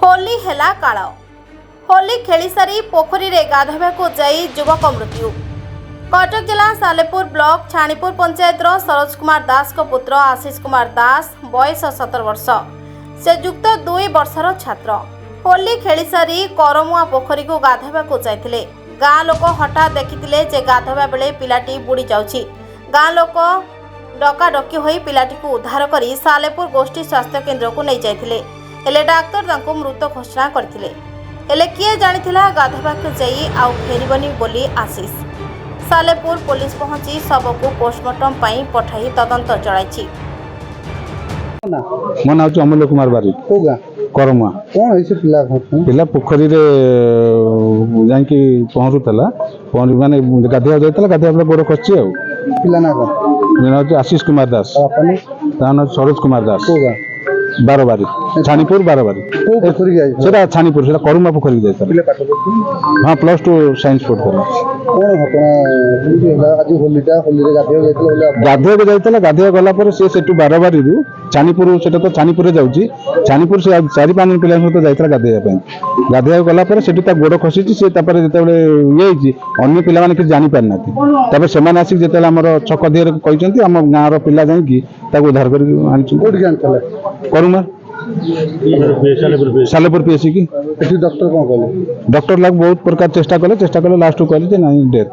होली हेला काळ होली खेली सारी पोखरी रे गाधोबा जाई युवक मृत्यु। कटक जिला सालेपुर ब्लॉक छाणीपुर पंचायत सरोज कुमार दास को पुत्र आशीष कुमार दास बयस 17 वर्ष से युक्त 2 वर्षर छात्र होली खेली सारी करमुआ पोखरी को गाधोबा जाइथिले। गाँ लोक हठात देखिथिले जे गाधोबा बेले पिलाटी बुड़ी जाउछि। गाँ लोक डकाडकी होई पिलाटी को उद्धार करी सालेपुर गोष्ठी स्वास्थ्य केन्द्र को नहीं जाइथिले। हेले डाक्तर तांको मृत घोषणा करथिले। हेले किए जानिथिला गाधोबाक जाई आउ फेरिबनी बोली आशीष। सालेपुर पुलिस पहुंची शव को पोस्टमार्टम पई पठाई तदंत चलाइछि। मो नाम अमूल्य कुमार बारी करमुआ कौन है पिला पिला पोखरी रे जाकी पहुँचुला माने गाधोआ जाइला गाधोआ गोड़ खसी आ पिला ना कौन आशीष कुमार दास सरोज कुमार दास कोगा बारबारी छाणीपुर बारबारी को पोखरी गई सेटा छाणीपुर सेटा करमुआ पोखरी जाइता। पिला पाठ करथि हां +2 साइंस पढ़थला। कौन घटना केमति होला आज होलीटा होली रे गाधोआ जाइतला गाधोआ जाइतला गाधोआ गला पर से सेटू बारबारी रु छाणीपुर सेटा तो छाणीपुर जाउची छाणीपुर से 4-5 पिला सहित जाइतला गाधोआ पे गाधोआ गला पर सेटू ता गोड़ खसीची से तापर जेतेबेले येची अन्य पिला माने कि जानि पारनाती तापर सेमान आसी जेतेला हमर छक दियर कहिसंती हम गाँ रो पिला जाई कि ताको उद्धार करी आनिछु। कोड ज्ञान चला करुमा सालेपुर पीएससी की एठी डॉक्टर कौन कहले डॉक्टर लाग बहुत प्रकार चेष्टा कले लास्ट को कहले जे नहीं डेथ।